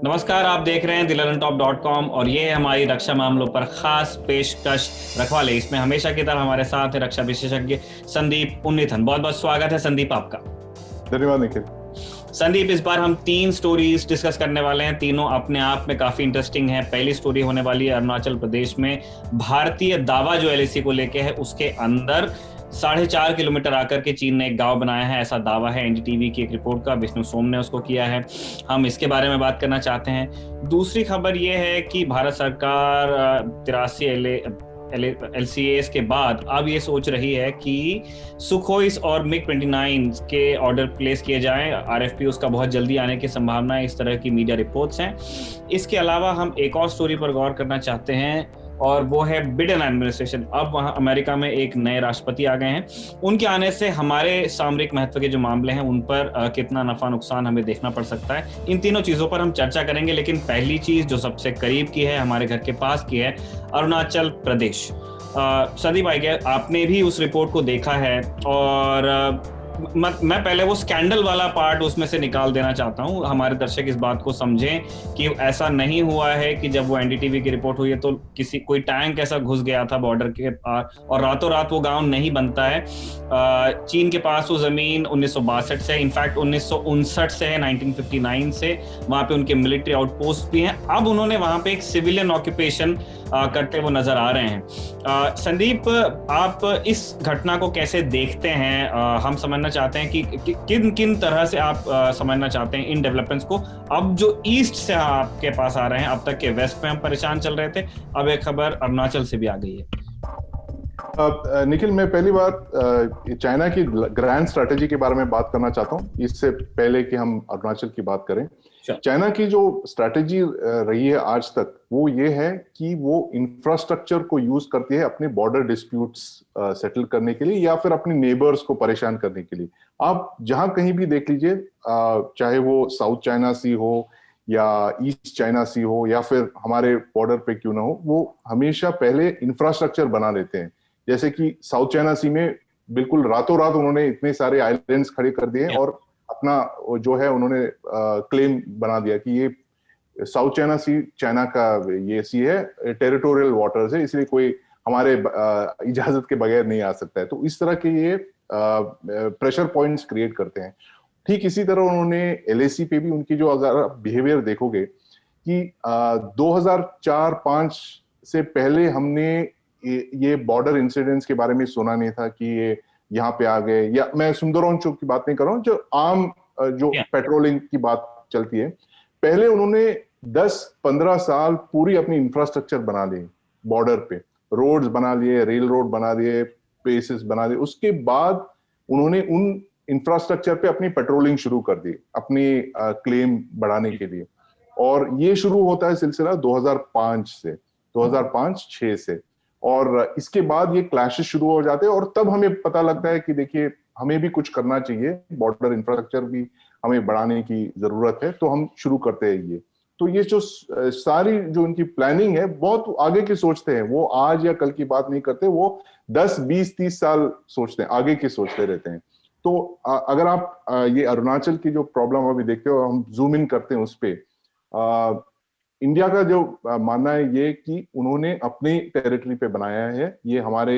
नमस्कार, आप देख रहे हैं dilanantop.com और ये है हमारी रक्षा मामलों पर खास पेशकश रखवाले। इसमें हमेशा की तरह हमारे साथ है रक्षा विशेषज्ञ संदीप उन्नीथन। बहुत बहुत स्वागत है संदीप आपका। धन्यवाद निखिल। संदीप, इस बार हम 3 स्टोरीज डिस्कस करने वाले हैं। तीनों अपने आप में काफी इंटरेस्टिंग है। पहली स्टोरी होने वाली है अरुणाचल प्रदेश में भारतीय दावा जो एलएसी को लेके है, उसके अंदर 4.5 किलोमीटर आकर के चीन ने एक गांव बनाया है, ऐसा दावा है एनडीटीवी की एक रिपोर्ट का। विष्णु सोम ने उसको किया है। हम इसके बारे में बात करना चाहते हैं। दूसरी खबर यह है कि भारत सरकार 83 LCAs के बाद अब ये सोच रही है कि सुखोई और मिग-29 के ऑर्डर प्लेस किए जाएं। आरएफपी उसका बहुत जल्दी आने की संभावना है, इस तरह की मीडिया रिपोर्ट्स हैं। इसके अलावा हम एक और स्टोरी पर गौर करना चाहते हैं और वो है बिडेन एडमिनिस्ट्रेशन। अब वहां अमेरिका में एक नए राष्ट्रपति आ गए हैं। उनके आने से हमारे सामरिक महत्व के जो मामले हैं उन पर कितना नफा नुकसान हमें देखना पड़ सकता है। इन तीनों चीजों पर हम चर्चा करेंगे, लेकिन पहली चीज जो सबसे करीब की है, हमारे घर के पास की है, अरुणाचल प्रदेश। संदीप भाई, आपने भी उस रिपोर्ट को देखा है और मैं पहले वो स्कैंडल वाला पार्ट उसमें से निकाल देना चाहता हूँ। हमारे दर्शक इस बात को समझें कि ऐसा नहीं हुआ है कि जब वो एनडीटीवी की रिपोर्ट हुई है तो कोई टैंक ऐसा घुस गया था बॉर्डर के पार और रातों रात वो गांव नहीं बनता है। चीन के पास वो जमीन 1962 से, इनफैक्ट 1959 से है, 1959 से वहां पे उनके मिलिट्री आउटपोस्ट भी हैं। अब उन्होंने वहां पे एक सिविलियन ऑक्यूपेशन करते वो नजर आ रहे हैं। संदीप, आप इस घटना को कैसे देखते हैं? हम समझना चाहते हैं कि किन किन तरह से आप समझना चाहते हैं इन डेवलपमेंट्स को। अब जो ईस्ट से आपके पास आ रहे हैं, अब तक के वेस्ट में हम परेशान चल रहे थे, अब एक खबर अरुणाचल से भी आ गई है। निखिल, मैं पहली बार चाइना की ग्रैंड स्ट्रैटेजी के बारे में बात करना चाहता हूं, इससे पहले कि हम अरुणाचल की बात करें। चाइना की जो स्ट्रैटेजी रही है आज तक, वो ये है कि वो इंफ्रास्ट्रक्चर को यूज करती है अपने बॉर्डर डिस्प्यूट्स सेटल करने के लिए या फिर अपने नेबर्स को परेशान करने के लिए। आप जहां कहीं भी देख लीजिए, चाहे वो साउथ चाइना सी हो या ईस्ट चाइना सी हो या फिर हमारे बॉर्डर पे क्यों ना हो, वो हमेशा पहले इंफ्रास्ट्रक्चर बना लेते हैं। जैसे कि साउथ चाइना सी में बिल्कुल रातों रात उन्होंने इतने सारे आइलैंड्स खड़े कर दिए और अपना जो है उन्होंने क्लेम बना दिया कि ये साउथ चाइना सी चाइना का ये सी है, टेरिटोरियल वाटर्स है, इसलिए कोई हमारे इजाजत के बगैर नहीं आ सकता है। तो इस तरह के ये प्रेशर पॉइंट्स क्रिएट करते हैं। ठीक इसी तरह उन्होंने एलएसी पे भी उनकी जो अगर आप बिहेवियर देखोगे कि 2004-5 से पहले हमने ये बॉर्डर इंसिडेंट्स के बारे में सुना नहीं था कि ये यहाँ पे आ गए, या मैं सुंदरवन चौक की बात नहीं कर रहा हूँ, जो आम जो पेट्रोलिंग की बात चलती है। पहले उन्होंने 10-15 साल पूरी अपनी इंफ्रास्ट्रक्चर बना ली, बॉर्डर पे रोड्स बना लिए, रेल रोड बना दिए, पेसेस बना दिए। उसके बाद उन्होंने उन इंफ्रास्ट्रक्चर पे अपनी पेट्रोलिंग शुरू कर दी अपनी क्लेम बढ़ाने के लिए। और ये शुरू होता है सिलसिला 2005 से, 2005-6 से, और इसके बाद ये क्लैशेस शुरू हो जाते हैं और तब हमें पता लगता है कि देखिए हमें भी कुछ करना चाहिए, बॉर्डर इंफ्रास्ट्रक्चर भी हमें बढ़ाने की जरूरत है, तो हम शुरू करते हैं ये। तो ये जो सारी जो उनकी प्लानिंग है, बहुत आगे की सोचते हैं वो, आज या कल की बात नहीं करते, वो 10-20-30 साल सोचते हैं, आगे की सोचते रहते हैं। तो अगर आप ये अरुणाचल की जो प्रॉब्लम अभी देखते हो, हम जूम इन करते हैं उस पर, इंडिया का जो मानना है ये कि उन्होंने अपनी टेरिटरी पे बनाया है। ये हमारे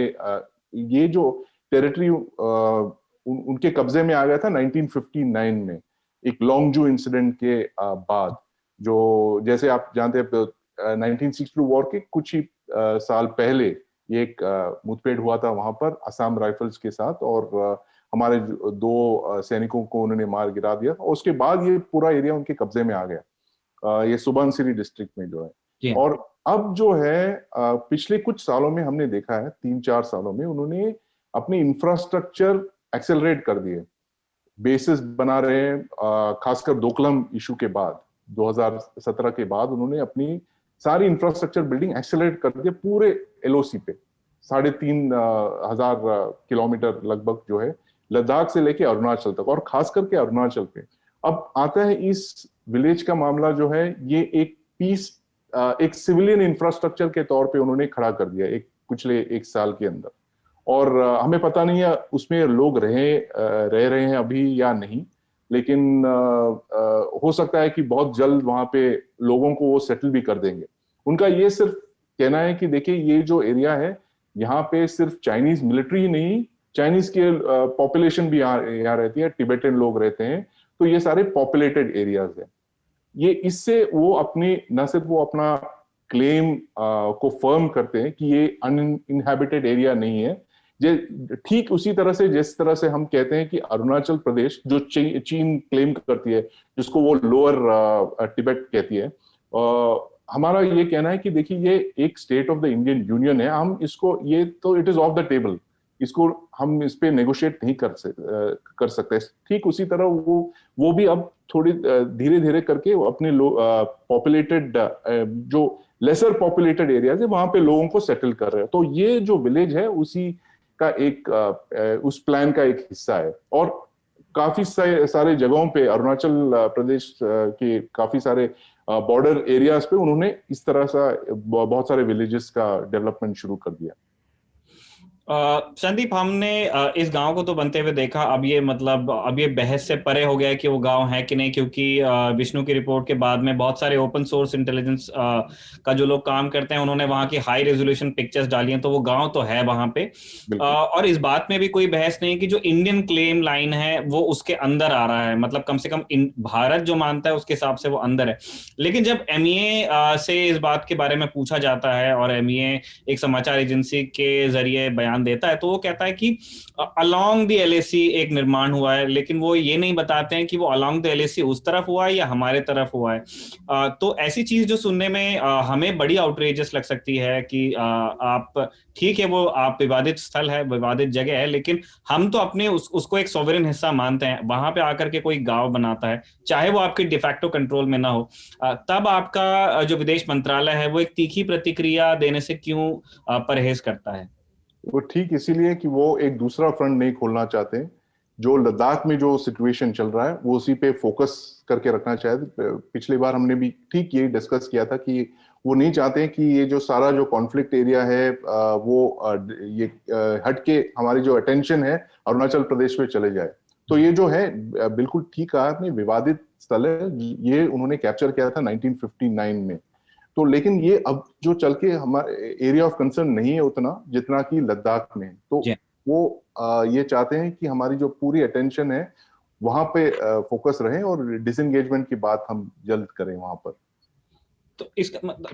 ये जो टेरिटरी उनके कब्जे में आ गया था 1959 में, एक लॉन्गजू इंसिडेंट के बाद, जो जैसे आप जानते हैं 1962 वॉर के कुछ ही साल पहले ये एक मुठभेड़ हुआ था वहां पर असम राइफल्स के साथ, और हमारे 2 सैनिकों को उन्होंने मार गिरा दिया। और उसके बाद ये पूरा एरिया उनके कब्जे में आ गया, ये सुबनसिरी डिस्ट्रिक्ट में जो है। और अब जो है पिछले कुछ सालों में हमने देखा है, 3-4 सालों में उन्होंने अपनी इंफ्रास्ट्रक्चर एक्सेलरेट कर दिए, बेसिस बना रहे हैं। खासकर दोकलम इशू के बाद 2017 के बाद उन्होंने अपनी सारी इंफ्रास्ट्रक्चर बिल्डिंग एक्सेलरेट कर दिए पूरे एलओसी पे। 3,500 किलोमीटर लगभग जो है, लद्दाख से लेके अरुणाचल तक, और खास करके अरुणाचल पे। अब आता है इस विलेज का मामला जो है, ये एक सिविलियन इंफ्रास्ट्रक्चर के तौर पे उन्होंने खड़ा कर दिया एक पिछले 1 साल के अंदर। और हमें पता नहीं है उसमें लोग रह रहे हैं अभी या नहीं, लेकिन हो सकता है कि बहुत जल्द वहां पे लोगों को वो सेटल भी कर देंगे। उनका ये सिर्फ कहना है कि देखिए ये जो एरिया है यहाँ पे सिर्फ चाइनीज मिलिट्री ही नहीं, चाइनीज के पॉपुलेशन भी यहाँ रहती है, टिबेटन लोग रहते हैं, तो ये सारे पॉपुलेटेड एरियाज है। ये इससे वो अपनी न सिर्फ वो अपना क्लेम को फर्म करते हैं कि ये अनइनहैबिटेड एरिया नहीं है, ठीक उसी तरह से जिस तरह से हम कहते हैं कि अरुणाचल प्रदेश जो चीन क्लेम करती है, जिसको वो लोअर टिबेट कहती है, हमारा ये कहना है कि देखिए ये एक state of the Indian union है, हम इसको, ये तो it is of the table, इसको हम इस पे नेगोशिएट नहीं कर सकते। ठीक उसी तरह वो भी अब थोड़ी धीरे धीरे करके अपने पॉपुलेटेड जो लेसर पॉपुलेटेड एरियाज है वहां पे लोगों को सेटल कर रहे हैं। तो ये जो विलेज है उसी का उस प्लान का एक हिस्सा है। और काफी सारे जगहों पे अरुणाचल प्रदेश के काफी सारे बॉर्डर एरियाज पे उन्होंने इस तरह सा बहुत सारे विलेजेस का डेवलपमेंट शुरू कर दिया। संदीप, हमने इस गांव को तो बनते हुए देखा, अब ये बहस से परे हो गया कि वो गांव है कि नहीं, क्योंकि विष्णु की रिपोर्ट के बाद में बहुत सारे ओपन सोर्स इंटेलिजेंस का जो लोग काम करते हैं उन्होंने वहां की हाई रेजोल्यूशन पिक्चर्स डाली हैं, तो वो गांव तो है वहां पे। और इस बात में भी कोई बहस नहीं कि जो इंडियन क्लेम लाइन है वो उसके अंदर आ रहा है, मतलब कम से कम भारत जो मानता है उसके हिसाब से वो अंदर है। लेकिन जब MEA से इस बात के बारे में पूछा जाता है और MEA एक समाचार एजेंसी के जरिए बयान देता है, तो वो कहता है कि अलोंग द LAC एक निर्माण हुआ है, लेकिन वो ये नहीं बताते हैं कि वो अलोंग द LAC उस तरफ हुआ है या हमारे तरफ हुआ है। तो ऐसी चीज जो सुनने में हमें बड़ी आउटरेजियस लग सकती है कि आप ठीक है, वो आप विवादित स्थल है, विवादित जगह है, लेकिन हम तो अपने उसको एक सॉवरेन हिस्सा मानते हैं। वहां पे आकर के कोई गांव बनाता है, चाहे वो आपके डिफैक्टो कंट्रोल में ना हो, तब आपका जो विदेश मंत्रालय है वो एक तीखी प्रतिक्रिया देने से क्यों परहेज करता है? वो ठीक इसीलिए कि वो एक दूसरा फ्रंट नहीं खोलना चाहते। जो लद्दाख में जो सिचुएशन चल रहा है वो उसी पे फोकस करके रखना चाहते। पिछली बार हमने भी ठीक ये डिस्कस किया था कि वो नहीं चाहते कि ये जो सारा जो कॉन्फ्लिक्ट एरिया है वो ये हट के हमारी जो अटेंशन है अरुणाचल प्रदेश पे चले जाए। तो ये जो है बिल्कुल ठीक कहा आपने, विवादित स्थल है, ये उन्होंने कैप्चर किया था 1959 में। तो लेकिन ये अब जो चल के हमारे एरिया ऑफ कंसर्न नहीं है उतना जितना कि लद्दाख में। तो वो ये चाहते हैं कि हमारी जो पूरी अटेंशन है वहां पे फोकस रहे और डिसएंगेजमेंट की बात हम जल्द करें वहां पर।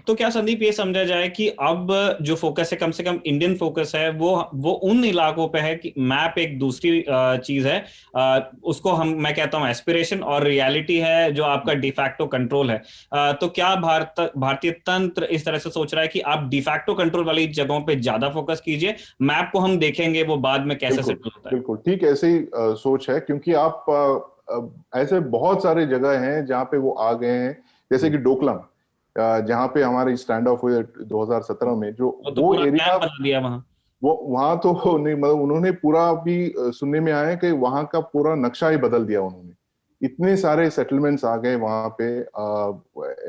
तो क्या संदीप ये समझा जाए कि अब जो फोकस है, कम से कम इंडियन फोकस है, वो उन इलाकों पे है कि मैप एक दूसरी चीज है, उसको मैं कहता हूं एस्पिरेशन, और रियलिटी है जो आपका डिफैक्टो कंट्रोल है। तो क्या भारतीय तंत्र इस तरह से सोच रहा है कि आप डिफैक्टो कंट्रोल वाली जगहों पे ज्यादा फोकस कीजिए, मैप को हम देखेंगे वो बाद में कैसे सेटल होता है? बिल्कुल ठीक, ऐसे ही सोच है, क्योंकि आप ऐसे बहुत सारे जगह हैं जहाँ पे वो आ गए हैं, जैसे कि डोकलाम जहाँ पे हमारे स्टैंड ऑफ हुए 2017 में, जो तो वो एरिया बदल दिया वहां तो नहीं, मतलब उन्होंने पूरा भी सुनने में आया कि वहां का पूरा नक्शा ही बदल दिया उन्होंने। इतने सारे सेटलमेंट्स आ गए वहां पे,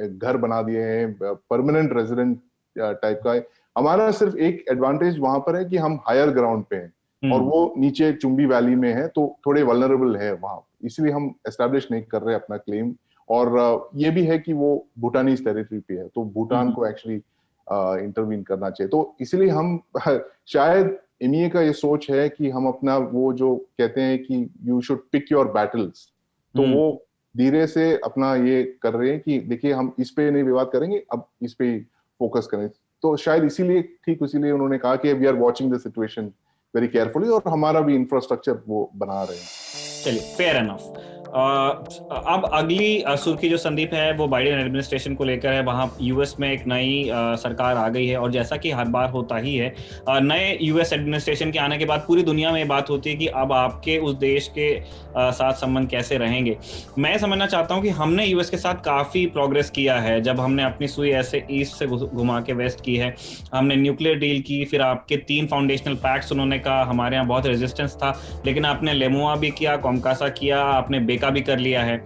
घर बना दिए हैं, परमानेंट रेजिडेंट टाइप का है। हमारा सिर्फ एक एडवांटेज वहां पर है कि हम हायर ग्राउंड पे हैं और वो नीचे चुम्बी वैली में है, तो थोड़े वल्नरेबल है वहां, इसलिए हम एस्टेब्लिश नहीं कर रहे अपना क्लेम। और ये भी है कि वो भूटानीज टेरिटरी पे है, तो भूटान को एक्चुअली इंटरवीन करना चाहिए। तो इसलिए हम शायद MEA का ये सोच है कि हम अपना वो जो कहते हैं कि you should pick your battles, तो वो धीरे से अपना ये कर रहे हैं कि देखिए हम इस पे नहीं विवाद करेंगे, अब इस पे फोकस करें। तो शायद इसीलिए उन्होंने कहा कि we are watching the situation very carefully, और हमारा भी इंफ्रास्ट्रक्चर वो बना रहे हैं। चलिए, फेयर एनफ। अब अगली सुर्खी जो संदीप है वो बाइडेन एडमिनिस्ट्रेशन को लेकर है। वहां यूएस में एक नई सरकार आ गई है, और जैसा कि हर बार होता ही है, नए यूएस एडमिनिस्ट्रेशन के आने के बाद पूरी दुनिया में ये बात होती है कि अब आपके उस देश के साथ संबंध कैसे रहेंगे। मैं समझना चाहता हूं कि हमने यूएस के साथ काफी प्रोग्रेस किया है। जब हमने अपनी सुई ऐसे ईस्ट से घुमा के वेस्ट की है, हमने न्यूक्लियर डील की, फिर आपके 3 फाउंडेशनल पैक्ट्स उन्होंने कहा, हमारे यहाँ बहुत रेजिस्टेंस था, लेकिन आपने लेमुआ भी किया, कोमकासा किया, आपने बेका का भी कर लिया है।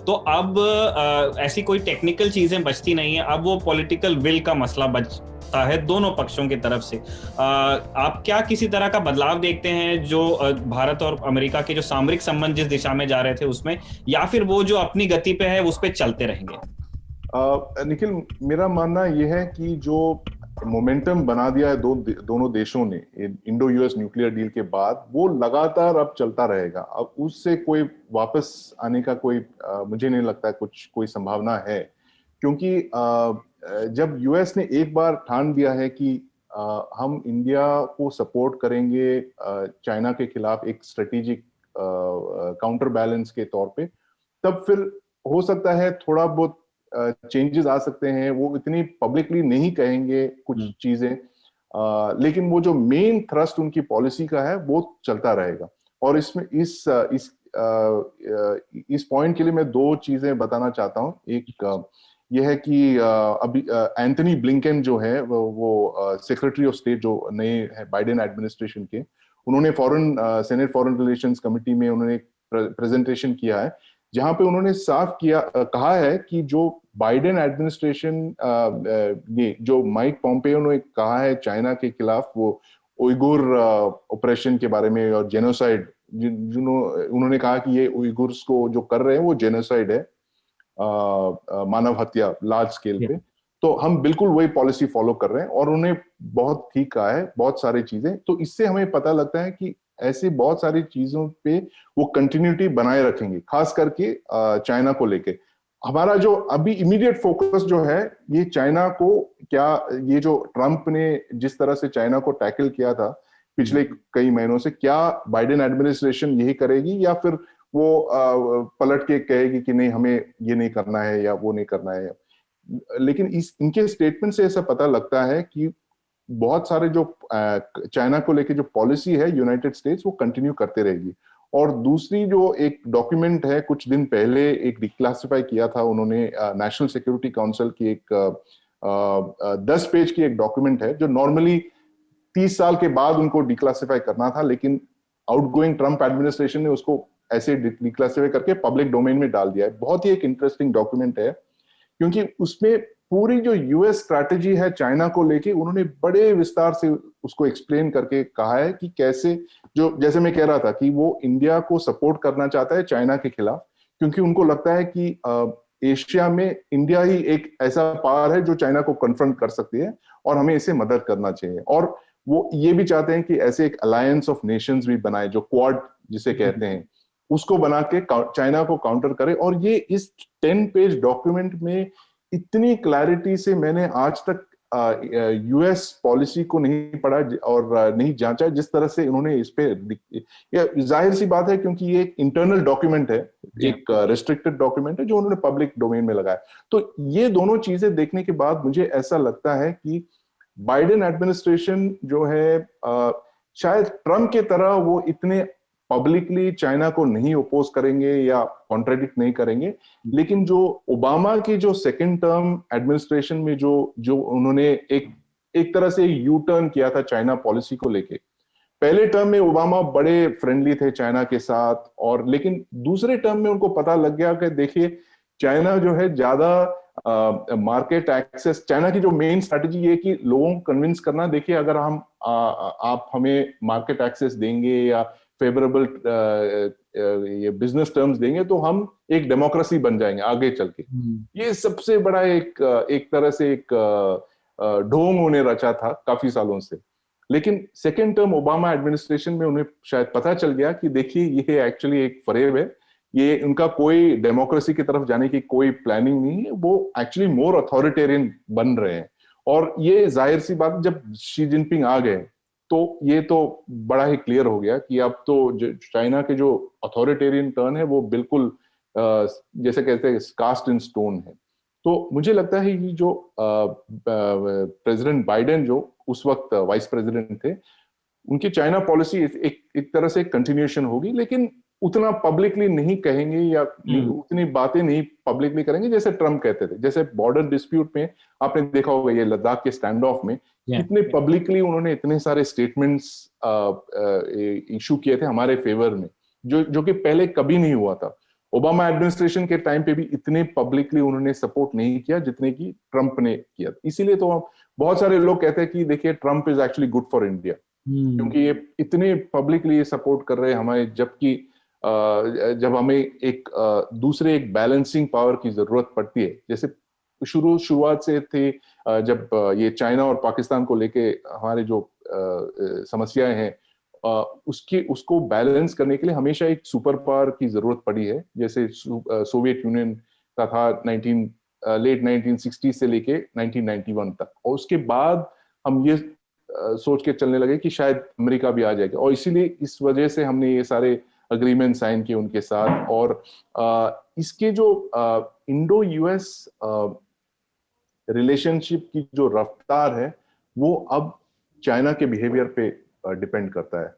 तो अब ऐसी कोई टेक्निकल चीजें बचती नहीं है, अब वो पॉलिटिकल विल का मसला बचता है दोनों पक्षों की तरफ से। आप क्या किसी तरह का बदलाव देखते हैं जो भारत और अमेरिका के जो सामरिक संबंध जिस दिशा में जा रहे थे उसमें, या फिर वो जो अपनी गति पे है उस पे चलते रहेंगे? निखिल, मेरा मानना यह है कि जो मोमेंटम बना दिया है दोनों देशों ने इंडो यूएस न्यूक्लियर डील के बाद, वो लगातार अब चलता रहेगा। अब उससे कोई वापस आने का कोई मुझे नहीं लगता कोई संभावना है, क्योंकि जब यूएस ने एक बार ठान दिया है कि हम इंडिया को सपोर्ट करेंगे चाइना के खिलाफ एक स्ट्रेटेजिक काउंटर बैलेंस के तौर पे, तब फिर हो सकता है थोड़ा बहुत चेंजेस आ सकते हैं। वो इतनी पब्लिकली नहीं कहेंगे कुछ चीजें, लेकिन वो जो मेन थ्रस्ट उनकी पॉलिसी का है वो चलता रहेगा। और इसमें इस पॉइंट के लिए मैं दो चीजें बताना चाहता हूं। एक यह है कि अभी एंथनी ब्लिंकन जो है वो सेक्रेटरी ऑफ स्टेट जो नए है बाइडेन एडमिनिस्ट्रेशन के, उन्होंने सेनेट फॉरेन रिलेशंस कमिटी में उन्होंने एक प्रेजेंटेशन किया है, जहां पे उन्होंने साफ कहा है कि जो बाइडेन एडमिनिस्ट्रेशन ये जो माइक पॉम्पेयो ने कहा है चाइना के खिलाफ वो उइगुर ऑपरेशन के बारे में और जेनोसाइड, उन्होंने कहा कि ये उइगुर्स को जो कर रहे हैं वो जेनोसाइड है, मानव हत्या लार्ज स्केल पे। तो हम बिल्कुल वही पॉलिसी फॉलो कर रहे हैं और उन्हें बहुत ठीक कहा है बहुत सारी चीजें। तो इससे हमें पता लगता है कि ऐसी बहुत सारी चीजों पे वो कंटिन्यूटी बनाए रखेंगे, खास करके चाइना को लेके। हमारा जो अभी इमीडिएट फोकस जो है ये चाइना को, क्या ये जो ट्रम्प ने जिस तरह से चाइना को टैकल किया था पिछले कई महीनों से, क्या बाइडेन एडमिनिस्ट्रेशन यही करेगी या फिर वो पलट के कहेगी कि नहीं हमें ये नहीं करना है या वो नहीं करना है। लेकिन इनके स्टेटमेंट से ऐसा पता लगता है कि बहुत सारे जो चाइना को लेके जो पॉलिसी है यूनाइटेड स्टेट्स वो कंटिन्यू करते रहेगी। और दूसरी जो एक डॉक्यूमेंट है, कुछ दिन पहले एक डिक्लासिफाई किया था उन्होंने, नेशनल सिक्योरिटी काउंसिल की एक 10 पेज की एक डॉक्यूमेंट है जो नॉर्मली 30 साल के बाद उनको डिक्लासिफाई करना था, लेकिन आउटगोइंग ट्रम्प एडमिनिस्ट्रेशन ने उसको ऐसे डिक्लासिफाई करके पब्लिक डोमेन में डाल दिया है। बहुत ही एक इंटरेस्टिंग डॉक्यूमेंट है, क्योंकि उसमें पूरी जो यूएस स्ट्रैटेजी है चाइना को लेके उन्होंने बड़े विस्तार से उसको एक्सप्लेन करके कहा है कि कैसे, जो जैसे मैं कह रहा था कि वो इंडिया को सपोर्ट करना चाहता है चाइना के खिलाफ, क्योंकि उनको लगता है कि एशिया में इंडिया ही एक ऐसा पावर है जो चाइना को कन्फ्रंट कर सकती है और हमें इसे मदद करना चाहिए। और वो ये भी चाहते हैं कि ऐसे एक अलायंस ऑफ नेशंस भी बनाए, जो क्वाड जिसे कहते हैं, उसको बना के चाइना को काउंटर करे। और ये इस 10 पेज डॉक्यूमेंट में इतनी क्लैरिटी से मैंने आज तक यूएस पॉलिसी को नहीं पढ़ा और नहीं जांचा जिस तरह से इन्होंने इस पे, जाहिर सी बात है क्योंकि ये एक इंटरनल डॉक्यूमेंट है, एक रिस्ट्रिक्टेड डॉक्यूमेंट है जो उन्होंने पब्लिक डोमेन में लगाया। तो ये दोनों चीजें देखने के बाद मुझे ऐसा लगता है कि बाइडेन एडमिनिस्ट्रेशन जो है शायद ट्रम्प के तरह वो इतने पब्लिकली चाइना को नहीं ओपोज करेंगे या कॉन्ट्रडिक्ट नहीं करेंगे, लेकिन जो ओबामा की जो सेकेंड टर्म एडमिनिस्ट्रेशन में जो उन्होंने एक तरह से यू टर्न किया था चाइना पॉलिसी को लेके। पहले टर्म में ओबामा बड़े फ्रेंडली थे चाइना के साथ, और लेकिन दूसरे टर्म में उनको पता लग गया कि देखिए चाइना जो है ज्यादा मार्केट एक्सेस, चाइना की जो मेन स्ट्रेटेजी ये कि लोगों को कन्विंस करना, देखिए अगर आप हमें मार्केट एक्सेस देंगे या फेवरेबल ये बिजनेस टर्म्स देंगे तो हम एक डेमोक्रेसी बन जाएंगे आगे चल के। ये सबसे बड़ा एक तरह से एक ढोंग उन्हें रचा था काफी सालों से। लेकिन सेकेंड टर्म ओबामा एडमिनिस्ट्रेशन में उन्हें शायद पता चल गया कि देखिए ये एक्चुअली एक फरेब है, ये उनका कोई डेमोक्रेसी की तरफ जाने की कोई प्लानिंग नहीं है, वो एक्चुअली मोर अथॉरिटेरियन बन रहे हैं। और ये जाहिर सी बात, जब शी जिनपिंग आ गए तो ये तो बड़ा ही क्लियर हो गया कि अब तो चाइना के जो अथॉरिटेरियन टर्न है वो बिल्कुल जैसे कहते हैं कास्ट इन स्टोन है। तो मुझे लगता है कि जो प्रेसिडेंट बाइडेन जो उस वक्त वाइस प्रेसिडेंट थे, उनकी चाइना पॉलिसी एक तरह से कंटिन्यूएशन होगी, लेकिन उतना पब्लिकली नहीं कहेंगे या उतनी बातें नहीं पब्लिकली करेंगे जैसे ट्रम्प कहते थे। जैसे बॉर्डर डिस्प्यूट में आपने देखा होगा, ये लद्दाख के स्टैंड ऑफ में कितने पब्लिकली उन्होंने इतने सारे स्टेटमेंट्स इशू किए थे हमारे फेवर में, जो कि पहले कभी नहीं हुआ था। ओबामा एडमिनिस्ट्रेशन के टाइम पे भी इतने पब्लिकली उन्होंने सपोर्ट नहीं किया जितने की ट्रंप ने किया। इसीलिए तो बहुत सारे लोग कहते हैं कि देखिए Trump is actually good for India, क्योंकि ये इतने पब्लिकली ये सपोर्ट कर रहे हैं हमारे, जबकि जब हमें एक दूसरे एक बैलेंसिंग पावर की जरूरत पड़ती है, जैसे शुरुआत से थे, जब ये चाइना और पाकिस्तान को लेके हमारे जो समस्याएं हैं, उसको बैलेंस करने के लिए हमेशा एक सुपर पावर की जरूरत पड़ी है, जैसे सोवियत यूनियन का था लेट 1960 से लेके 1991 तक। और उसके बाद हम ये सोच के चलने लगे कि शायद अमेरिका भी आ जाएगा, और इसीलिए इस वजह से हमने ये सारे अग्रीमेंट साइन किए उनके साथ। और इसके जो इंडो यूएस रिलेशनशिप की जो रफ्तार है वो अब चाइना के बिहेवियर पे डिपेंड करता है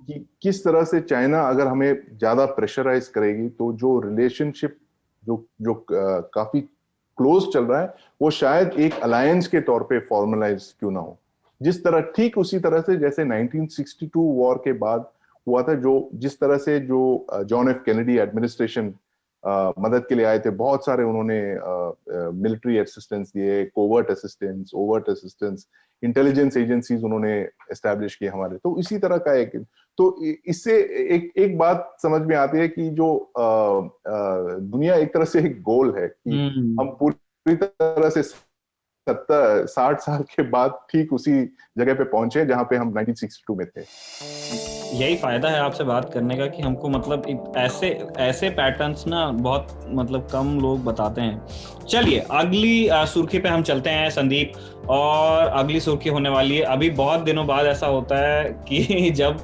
कि किस तरह से चाइना अगर हमें ज्यादा प्रेशराइज करेगी तो जो रिलेशनशिप जो काफी क्लोज चल रहा है वो शायद एक अलायंस के तौर पे फॉर्मलाइज क्यों ना हो, जिस तरह ठीक उसी तरह से जैसे 1962 वॉर के बाद हुआ था, जो जिस तरह से जो जॉन एफ कैनेडी एडमिनिस्ट्रेशन मदद के लिए आए थे, बहुत सारे उन्होंने मिलिट्री असिस्टेंस दिए, covert assistance, overt assistance, intelligence agencies उन्होंने एस्टैब्लिश किए हमारे। तो इसी तरह का एक, तो इससे एक बात समझ में आती है कि जो दुनिया एक तरह से एक गोल है कि हम पूरी तरह से 60 साल के बाद ठीक उसी जगह पे पहुंचे जहां पे हम 1962 में थे। यही फायदा है आपसे बात करने का कि हमको मतलब ऐसे पैटर्न्स ना बहुत मतलब कम लोग बताते हैं। चलिए अगली सुर्खी पे हम चलते हैं संदीप, और अगली सुर्खी होने वाली है, अभी बहुत दिनों बाद ऐसा होता है कि जब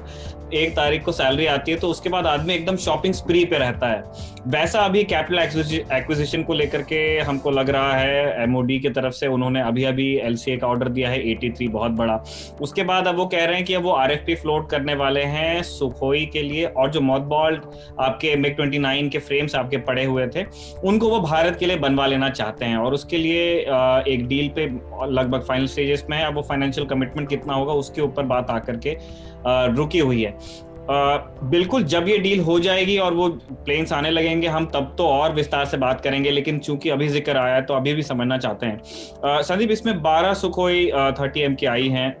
1 तारीख को सैलरी आती है तो उसके बाद आदमी एकदम शॉपिंग स्प्री पे रहता है। वैसा अभी कैपिटल एक्विजिशन को लेकर के हमको लग रहा है एमओडी की तरफ से उन्होंने अभी एलसीए का ऑर्डर दिया है 83, बहुत बड़ा। उसके बाद अब वो कह रहे हैं कि अब वो आरएफपी फ्लोट करने वाले हैं सुखोई के लिए, और जो मॉथबॉल्ड आपके मिग 29 के फ्रेम्स आपके पड़े हुए थे उनको वो भारत के लिए बनवा लेना चाहते हैं, और उसके लिए एक डील पे लगभग फाइनल स्टेजेस में है। अब वो फाइनेंशियल कमिटमेंट कितना होगा उसके ऊपर बात आकर के रुकी हुई है। बिल्कुल जब ये डील हो जाएगी और वो प्लेन्स आने लगेंगे हम तब तो और विस्तार से बात करेंगे, लेकिन चूंकि अभी जिक्र आया है तो अभी भी समझना चाहते हैं। संदीप, इसमें 12 सुखोई 30M की आई हैं,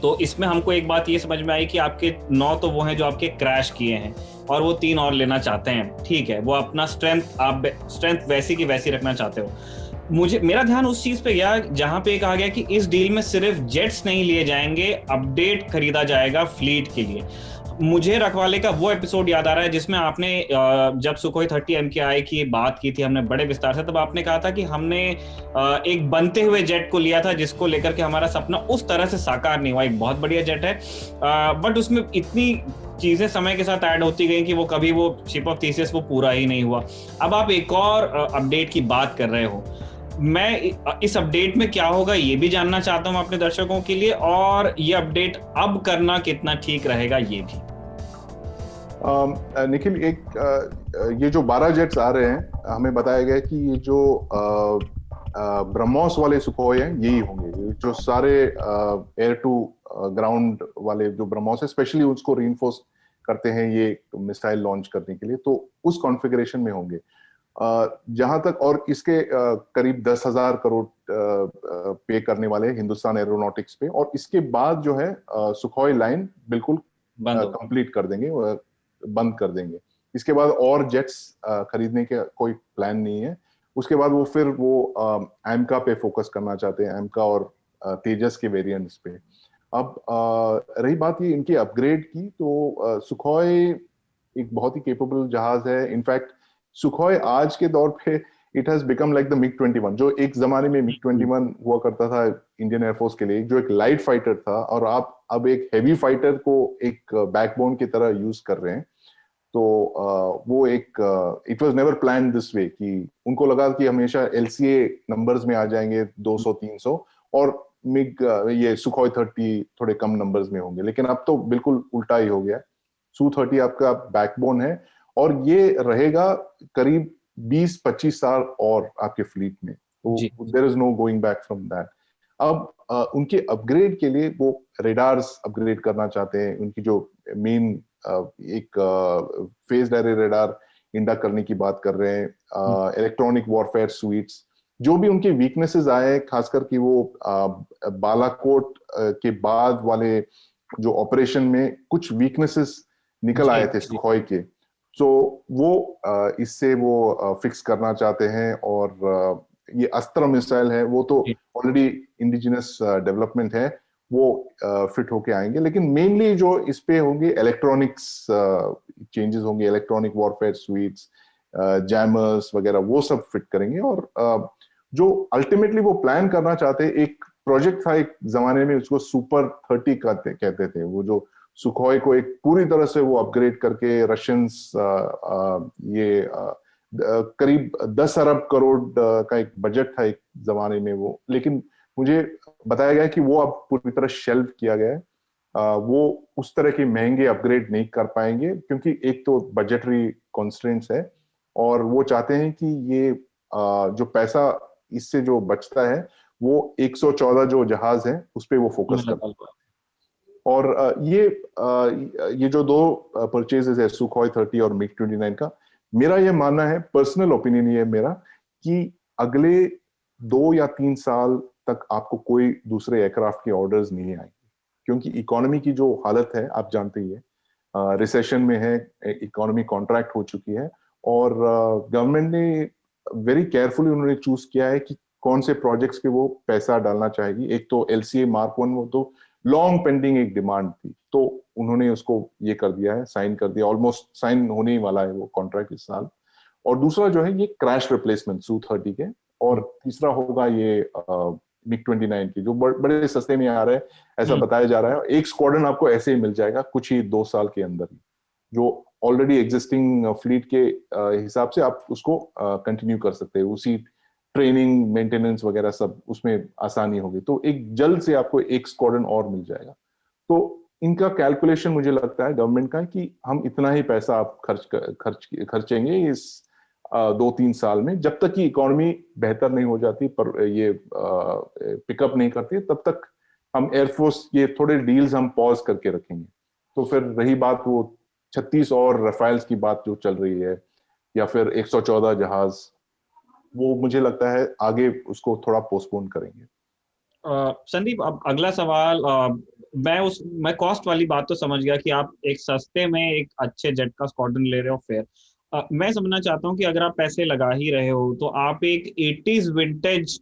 तो इसमें हमको एक बात ये समझ में आई कि आपके 9 तो वो हैं जो आपके क्रैश किए हैं और वो 3 और लेना चाहते हैं। ठीक है, वो अपना स्ट्रेंथ वैसी की वैसी रखना चाहते हो। मेरा ध्यान उस चीज पे गया जहां पे कहा गया कि इस डील में सिर्फ जेट्स नहीं लिए जाएंगे, अपडेट खरीदा जाएगा फ्लीट के लिए। मुझे रखवाले का वो एपिसोड याद आ रहा है जिसमें आपने जब सुखोई 30M की आई की बात की थी हमने बड़े विस्तार से, तब आपने कहा था कि हमने एक बनते हुए जेट को लिया था जिसको लेकर के हमारा सपना उस तरह से साकार नहीं हुआ। एक बहुत बढ़िया जेट है, बट उसमें इतनी चीजें समय के साथ ऐड होती गई कि वो कभी वो शिप ऑफ थीसिस वो पूरा ही नहीं हुआ। अब आप एक और अपडेट की बात कर रहे हो, मैं इस अपडेट में क्या होगा ये भी जानना चाहता हूं अपने दर्शकों के लिए, और ये अपडेट अब करना कितना ठीक रहेगा ये भी। निखिल, ये जो 12 जेट्स आ रहे हैं, हमें बताया गया कि ये जो ब्रह्मोस वाले सुखोई हैं यही होंगे, जो सारे एयर टू ग्राउंड वाले जो ब्रह्मोस है स्पेशली उसको रीइंफोर्स करते हैं ये मिसाइल लॉन्च करने के लिए, तो उस कॉन्फ़िगरेशन में होंगे। जहां तक, और इसके करीब 10,000 करोड़ पे करने वाले हिंदुस्तान एरोनॉटिक्स पे, और इसके बाद जो है सुखोई लाइन बिल्कुल कंप्लीट कर देंगे, बंद कर देंगे। इसके बाद और जेट्स खरीदने के कोई प्लान नहीं है। उसके बाद वो फिर वो एमका पे फोकस करना चाहते हैं, एमका और तेजस के वेरिएंट्स पे। अब रही बात ये इनके अपग्रेड की, तो सुखोई एक बहुत ही केपेबल जहाज है। इनफैक्ट सुखोई आज के दौर पे it has become like the MiG 21, जो एक जमाने में मिग 21 हुआ करता था इंडियन एयरफोर्स के लिए, जो एक लाइट फाइटर था, और आप अब एक हैवी फाइटर को एक बैकबोन की तरह यूज कर रहे हैं। तो वो एक it was never plan this way, कि उनको लगा कि हमेशा एलसीए नंबर्स में आ जाएंगे 200-300, और मिग ये सुखोई 30 थोड़े कम नंबर्स में होंगे, लेकिन अब तो बिल्कुल उल्टा ही हो गया। सू-30 आपका बैकबोन है और ये रहेगा करीब 20-25 साल और आपके फ्लीट में, तो there is no going back from that. अब उनके अपग्रेड के लिए वो रेडार्स अपग्रेड करना चाहते हैं। उनकी जो मेन एक फेज्ड एरे रेडार इंडक्ट करने की बात कर रहे हैं, इलेक्ट्रॉनिक वॉरफेयर स्वीट्स, जो भी उनके वीकनेसेस आए, खासकर कि वो बालाकोट के बाद वाले जो ऑपरेशन में कुछ वीकनेसेस निकल आए थे सुखोई के, तो वो इससे वो फिक्स करना चाहते हैं। और ये अस्त्र मिसाइल है, वो तो ऑलरेडी इंडिजिनस डेवलपमेंट है, वो फिट होके आएंगे। लेकिन मेनली जो इस पे होंगे इलेक्ट्रॉनिक्स चेंजेस होंगे, इलेक्ट्रॉनिक वॉरफेयर स्वीट्स, जैमर्स वगैरह, वो सब फिट करेंगे। और जो अल्टीमेटली वो प्लान करना चाहते हैं, एक प्रोजेक्ट था एक जमाने में, उसको सुपर 30 कहते थे, वो जो सुखोई को एक पूरी तरह से वो अपग्रेड करके रशियंस ये करीब 10 अरब करोड़ का एक बजट था एक जमाने में वो, लेकिन मुझे बताया गया कि वो अब पूरी तरह शेल्व किया गया है। वो उस तरह के महंगे अपग्रेड नहीं कर पाएंगे, क्योंकि एक तो बजटरी कॉन्स्ट्रेंट्स है, और वो चाहते हैं कि ये जो पैसा इससे जो बचता है वो 114 जो जहाज है उस पर वो फोकस कर। और ये जो दो परचेजेस है, सुखोई 30 और मिग 29 का, मेरा ये मानना है, पर्सनल ओपिनियन ये है मेरा, कि अगले 2 या 3 साल तक आपको कोई दूसरे एयरक्राफ्ट के ऑर्डर्स नहीं आएंगे, क्योंकि इकोनॉमी की जो हालत है आप जानते ही है, रिसेशन में है, इकोनॉमी कॉन्ट्रैक्ट हो चुकी है। और गवर्नमेंट ने वेरी केयरफुली उन्होंने चूज किया है कि कौन से प्रोजेक्ट्स पे वो पैसा डालना चाहेगी। एक तो LCA Mark 1, वो तो लॉन्ग पेंडिंग एक डिमांड थी, तो उन्होंने उसको ये कर दिया है, साइन कर दिया, ऑलमोस्ट साइन होने ही वाला है वो कॉन्ट्रैक्ट इस साल। और दूसरा जो है ये क्रैश रिप्लेसमेंट Su-30 के, और तीसरा होगा ये मिग 29 की, जो बड़े सस्ते में आ रहे हैं ऐसा बताया जा रहा है। एक स्क्वाड्रन आपको ऐसे ही मिल जाएगा कुछ ही 2 साल के अंदर ही, जो ऑलरेडी एग्जिस्टिंग फ्लीट के हिसाब से आप उसको कंटिन्यू कर सकते हैं, उसी ट्रेनिंग मेंटेनेंस वगैरह सब उसमें आसानी होगी, तो एक जल्द से आपको एक स्क्वाड्रन और मिल जाएगा। तो इनका कैलकुलेशन मुझे लगता है गवर्नमेंट का, कि हम इतना ही पैसा आप खर्चेंगे इस 2-3 साल में, जब तक कि इकोनॉमी बेहतर नहीं हो जाती, पर ये पिकअप नहीं करती, तब तक हम एयरफोर्स ये थोड़े डील्स हम पॉज करके रखेंगे। तो फिर रही बात वो 36 और रफाइल्स की बात जो चल रही है, या फिर 114 जहाज, वो मुझे लगता है आगे उसको थोड़ा पोस्टपोन करेंगे। संदीप, अब अगला सवाल, मैं कॉस्ट वाली बात तो समझ गया कि आप एक सस्ते में एक अच्छे जेट का स्क्वाड्रन ले रहे हो, फिर मैं समझना चाहता हूँ कि अगर आप पैसे लगा ही रहे हो तो आप एक 80s विंटेज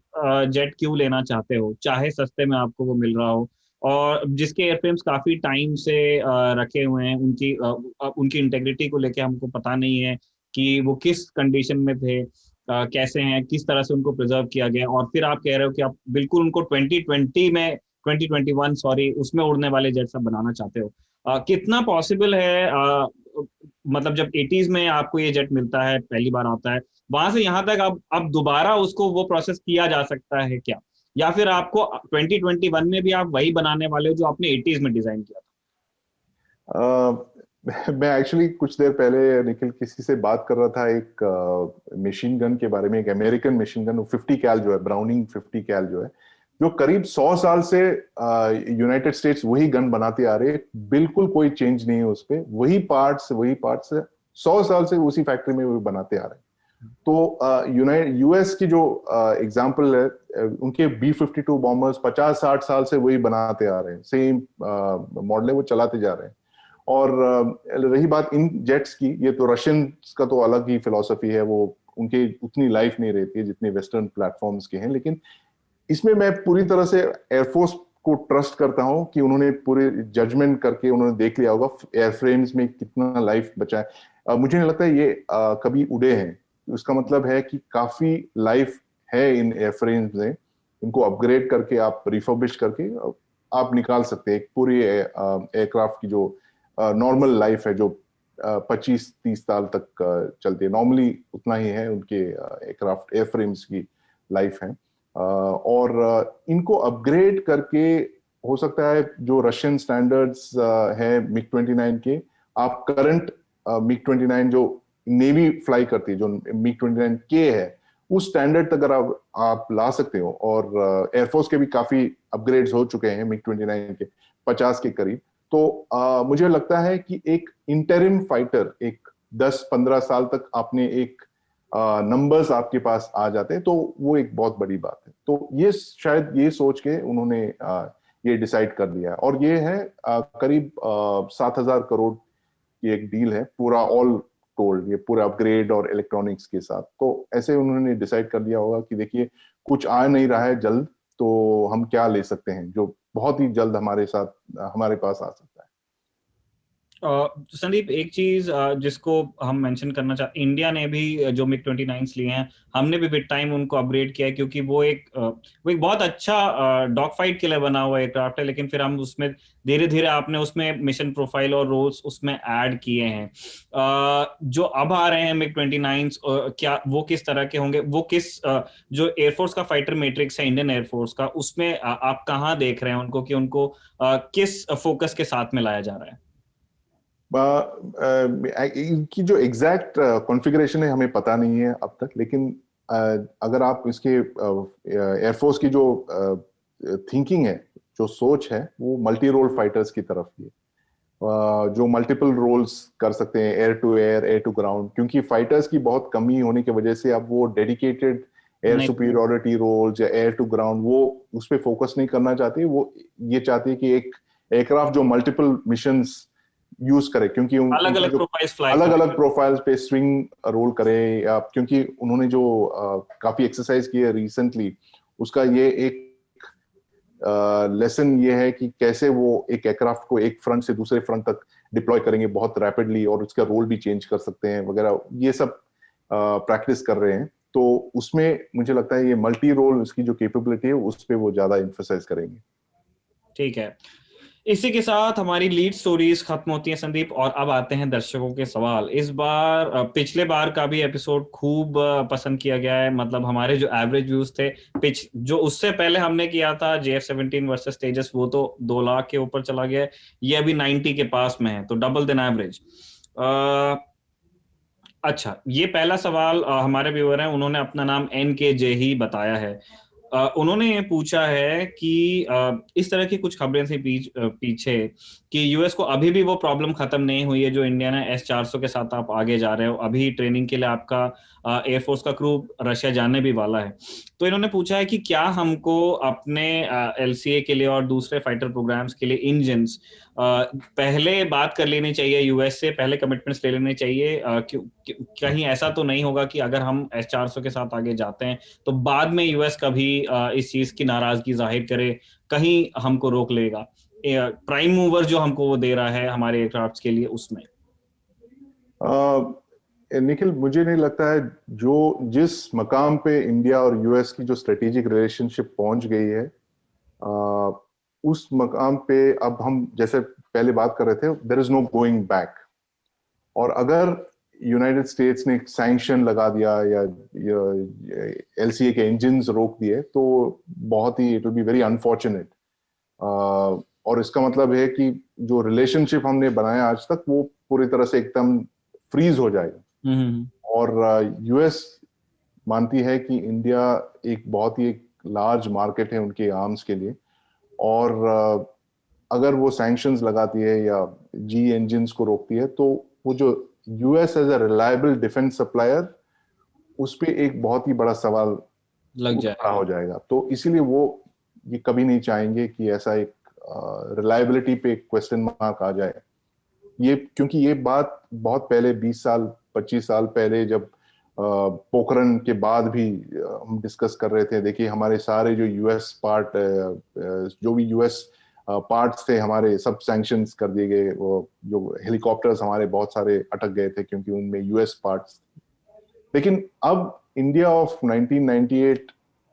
जेट क्यों लेना चाहते हो, चाहे सस्ते में आपको वो मिल रहा हो, और जिसके एयरफ्रेम्स काफी टाइम से रखे हुए हैं, उनकी इंटेग्रिटी को लेके हमको पता नहीं है कि वो किस कंडीशन में थे, कैसे हैं, किस तरह से उनको प्रिजर्व किया गया, और फिर आप कह रहे हो कि आप बिल्कुल उनको 2021 सॉरी, उसमें उड़ने वाले जेट सब बनाना चाहते हो। कितना पॉसिबल है, मतलब जब 80s में आपको ये जेट मिलता है, पहली बार आता है, वहां से यहाँ तक अब दोबारा उसको वो प्रोसेस किया जा सकता है क्या, या फिर आपको 2021 में भी आप वही बनाने वाले हो जो आपने 80s में डिजाइन किया था? मैं एक्चुअली कुछ देर पहले निखिल किसी से बात कर रहा था एक मशीन गन के बारे में, एक अमेरिकन मशीन गन 50 कैल जो है, ब्राउनिंग 50 कैल जो है, जो करीब 100 साल से यूनाइटेड स्टेट्स वही गन बनाते आ रहे हैं, बिल्कुल कोई चेंज नहीं है उस पर, वही पार्ट्स 100 साल से उसी फैक्ट्री में वो बनाते आ रहे हैं। तो यूएस की जो एग्जांपल है, उनके B-52 बॉम्बर्स 50-60 साल से वही बनाते आ रहे हैं, सेम मॉडल है, वो चलाते जा रहे हैं। और रही बात इन जेट्स की, ये तो रशियन का तो अलग ही फिलॉसफी है, वो उनके उतनी लाइफ नहीं रहती है जितनी वेस्टर्न प्लेटफॉर्म्स के हैं। लेकिन इसमें मैं पूरी तरह से एयरफोर्स को ट्रस्ट करता हूं कि उन्होंने पूरे जजमेंट करके उन्होंने देख लिया होगा एयरफ्रेम्स में कितना लाइफ बचा है। मुझे नहीं लगता है ये कभी उड़े हैं, उसका मतलब है कि काफी लाइफ है इन एयरफ्रेम्स में। इनको अपग्रेड करके आप रिफर्बिश करके आप निकाल सकते हैं एक पूरी एयरक्राफ्ट की जो नॉर्मल लाइफ है, जो 25-30 साल तक चलती है, नॉर्मली उतना ही है उनके एयरक्राफ्ट एयरफ्रेम्स की लाइफ है। और इनको अपग्रेड करके हो सकता है जो रशियन स्टैंडर्ड्स है मिग 29 के, आप करंट मिग 29 जो नेवी फ्लाई करती है, जो मिग 29 के है, उस स्टैंडर्ड तक अगर आप ला सकते हो, और एयरफोर्स के भी काफी अपग्रेड्स हो चुके हैं मिग 29 के 50 के करीब, तो मुझे लगता है कि एक इंटरिम फाइटर, एक 10-15 साल तक आपने एक नंबर्स आपके पास आ जाते हैं, तो वो एक बहुत बड़ी बात है। तो ये शायद ये सोच के उन्होंने ये डिसाइड कर लिया है, और ये है करीब 7,000 करोड़ की एक डील है, पूरा ऑल टोल्ड, ये पूरा अपग्रेड और इलेक्ट्रॉनिक्स के साथ। तो ऐसे उन्होंने डिसाइड कर लिया होगा कि देखिए कुछ आ नहीं रहा है जल्द, तो हम क्या ले सकते हैं जो बहुत ही जल्द हमारे पास आ सकता है। संदीप, एक चीज जिसको हम मेंशन करना चाहते, इंडिया ने भी जो मिग 29 लिए हैं, हमने भी विद टाइम उनको अपग्रेड किया है, क्योंकि वो एक बहुत अच्छा डॉग फाइट के लिए बना हुआ एयरक्राफ्ट है, लेकिन फिर हम उसमें धीरे धीरे आपने उसमें मिशन प्रोफाइल और रोल्स उसमें ऐड किए हैं। जो अब आ रहे हैं मिग 29, क्या वो किस तरह के होंगे, वो किस जो एयरफोर्स का फाइटर मैट्रिक्स है इंडियन एयरफोर्स का, उसमें आप कहाँ देख रहे हैं उनको, कि उनको किस फोकस के साथ में लाया जा रहा है? इनकी जो एग्जैक्ट कॉन्फ़िगरेशन है हमें पता नहीं है अब तक, लेकिन अगर आप इसके एयरफोर्स की जो थिंकिंग है, जो सोच है, वो मल्टी रोल फाइटर्स की तरफ ही है, जो मल्टीपल रोल्स कर सकते हैं, air to air, air to ground, क्योंकि फाइटर्स की बहुत कमी होने की वजह से अब वो डेडिकेटेड एयर सुपीरियरिटी रोल्स या एयर टू ग्राउंड वो उस पर फोकस नहीं करना चाहती। वो ये चाहती है कि एक एयरक्राफ्ट जो मल्टीपल मिशंस यूज करे, क्योंकि अलग अलग प्रोफाइल्स पे स्विंग रोल करे, क्योंकि उन्होंने जो काफी एक्सरसाइज की है रिसेंटली, उसका ये एक लेसन ये है कि कैसे वो एक एयरक्राफ्ट को एक फ्रंट से दूसरे फ्रंट तक डिप्लॉय करेंगे बहुत रैपिडली, और उसका रोल भी चेंज कर सकते हैं वगैरह, ये सब प्रैक्टिस कर रहे हैं। तो उसमें मुझे लगता है ये मल्टी रोल उसकी जो कैपेबिलिटी है उस पर वो ज्यादा एम्फसाइज करेंगे। ठीक है, इसी के साथ हमारी लीड स्टोरीज खत्म होती हैं संदीप, और अब आते हैं दर्शकों के सवाल। इस बार पिछले बार का भी एपिसोड खूब पसंद किया गया है, मतलब हमारे जो एवरेज व्यूज थे जो उससे पहले हमने किया था JF-17 वर्सेस तेजस, वो तो 2 लाख के ऊपर चला गया है, ये अभी 90 के पास में है, तो डबल देन एवरेज। अच्छा, ये पहला सवाल हमारे व्यूअर हैं, उन्होंने अपना नाम NKJ ही बताया है। उन्होंने ये पूछा है कि इस तरह की कुछ खबरें थी पीछे कि यूएस को अभी भी वो प्रॉब्लम खत्म नहीं हुई है जो इंडिया ने S-400 के साथ आप आगे जा रहे हो, अभी ट्रेनिंग के लिए आपका एयरफोर्स का क्रू रशिया जाने भी वाला है। तो इन्होंने पूछा है कि क्या हमको अपने LCA के लिए और दूसरे फाइटर प्रोग्राम्स के लिए इंजन्स पहले बात कर लेनी चाहिए यूएस से, पहले कमिटमेंट्स ले लेने चाहिए, कहीं ऐसा तो नहीं होगा कि अगर हम S-400 के साथ आगे जाते हैं तो बाद में यूएस कभी इस चीज की नाराजगी जाहिर करे, कहीं हमको रोक लेगा, प्राइम मूवर जो हमको वो दे रहा है हमारे एयरक्राफ्ट के लिए उसमें? निखिल, मुझे नहीं लगता है जिस मकाम पे इंडिया और यूएस की जो स्ट्रेटेजिक रिलेशनशिप पहुंच गई है, उस मकाम पे अब हम जैसे पहले बात कर रहे थे, there is no going back. और अगर यूनाइटेड स्टेट्स ने सैंक्शन लगा दिया या LCA के इंजन्स रोक दिए, तो बहुत ही it will be very unfortunate. और इसका मतलब है कि जो रिलेशनशिप हमने बनाया आज तक वो पूरी तरह से एकदम फ्रीज हो जाएगा। और यूएस मानती है कि इंडिया एक बहुत ही एक लार्ज मार्केट है उनके आर्म्स के लिए, और अगर वो सैंक्शंस लगाती है या जी इंजन्स को रोकती है, तो वो जो US as a reliable defence supplier, उस पे एक बहुत ही बड़ा सवाल लग जाएगा, हो जाएगा। तो इसीलिए वो ये कभी नहीं चाहेंगे कि ऐसा एक रिलायबिलिटी पे क्वेश्चन मार्क आ जाए। ये क्योंकि ये बात बहुत पहले 20 साल 25 साल पहले जब पोखरण के बाद भी हम डिस्कस कर रहे थे। देखिए हमारे सारे जो यूएस पार्ट जो भी यूएस पार्ट्स थे हमारे सब सैंक्शंस कर दिए गए। वो जो हेलीकॉप्टर्स हमारे बहुत सारे अटक गए थे क्योंकि उनमें यूएस पार्ट्स। लेकिन अब India of 1998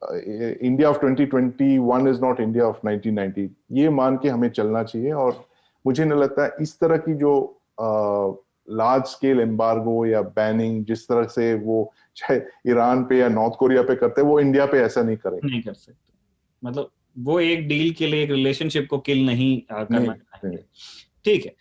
India of 2021 is not India of 1990, ये मान के हमें चलना चाहिए। और मुझे नहीं लगता इस तरह की जो लार्ज स्केल एम्बार्गो या बैनिंग जिस तरह से वो चाहे ईरान पे या नॉर्थ कोरिया पे करते हैं, वो इंडिया पे ऐसा नहीं करेंगे, नहीं कर सकते। मतलब वो एक डील के लिए एक रिलेशनशिप को किल नहीं करना चाहेंगे। ठीक है,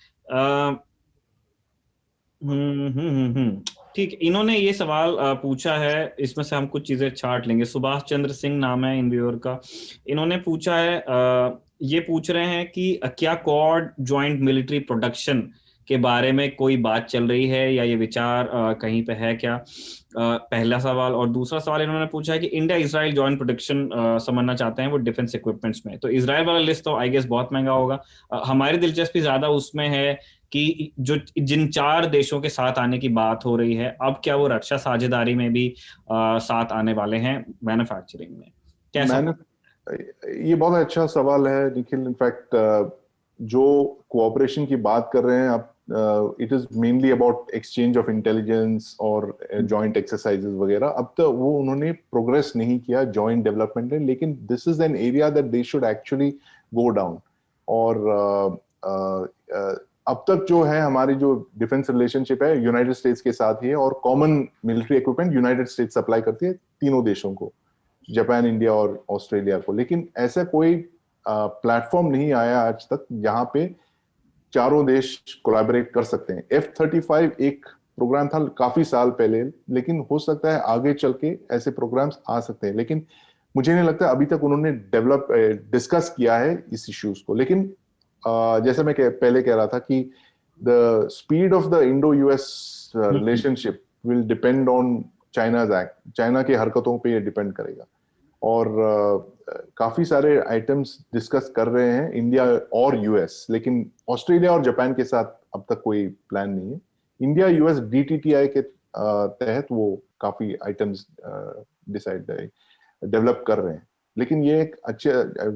ठीक है। इन्होंने ये सवाल पूछा है, इसमें से हम कुछ चीजें छाट लेंगे। सुभाष चंद्र सिंह नाम है इन व्यूअर का। इन्होंने पूछा है, ये पूछ रहे हैं कि क्या क्वाड ज्वाइंट मिलिट्री प्रोडक्शन के बारे में कोई बात चल रही है या ये विचार कहीं पे है क्या? पहला सवाल। और दूसरा सवाल इन्होंने पूछा है कि इंडिया इजराइल जॉइंट प्रोटेक्शन समझना चाहते हैं वो डिफेंस इक्विपमेंट्स में। तो इजराइल वाला लिस्ट तो आई गेस बहुत महंगा होगा। हमारी दिलचस्पी ज्यादा उसमें है कि जो जिन 4 देशों के साथ आने की बात हो रही है, अब क्या वो रक्षा साझेदारी में भी साथ आने वाले हैं मैन्युफैक्चरिंग में? कैसा? मैंने ये बहुत अच्छा सवाल है निखिल। इनफैक्ट जो कोऑपरेशन की बात कर रहे हैं आप, it is mainly about exchange of intelligence और जॉइंट एक्सरसाइजेस वगैरह। अब तक वो उन्होंने प्रोग्रेस नहीं किया जॉइंट डेवलपमेंट में, लेकिन this is an area that they should actually go down. और अब तक जो है हमारी जो डिफेंस रिलेशनशिप है यूनाइटेड स्टेट्स के साथ ही है, और common military equipment United states supply करती है तीनों देशों को, जापान, इंडिया और ऑस्ट्रेलिया को। लेकिन ऐसा कोई प्लेटफॉर्म नहीं आया आज तक जहां पे चारों देश कोलैबोरेट कर सकते हैं। F-35 एक प्रोग्राम था काफी साल पहले, लेकिन हो सकता है आगे चल के ऐसे प्रोग्राम्स आ सकते हैं, लेकिन मुझे नहीं लगता अभी तक उन्होंने डिस्कस किया है इस इश्यूज को। लेकिन जैसे मैं पहले कह रहा था कि the speed of the Indo US relationship will depend on China's act. China की हरकतों पे ये डिपेंड करेगा। और काफी सारे आइटम्स डिस्कस कर रहे हैं इंडिया और यूएस, लेकिन ऑस्ट्रेलिया और जापान के साथ अब तक कोई प्लान नहीं है। इंडिया यूएस DTTI के तहत वो काफी आइटम्स डिसाइड डेवलप कर रहे हैं। लेकिन ये एक अच्छे,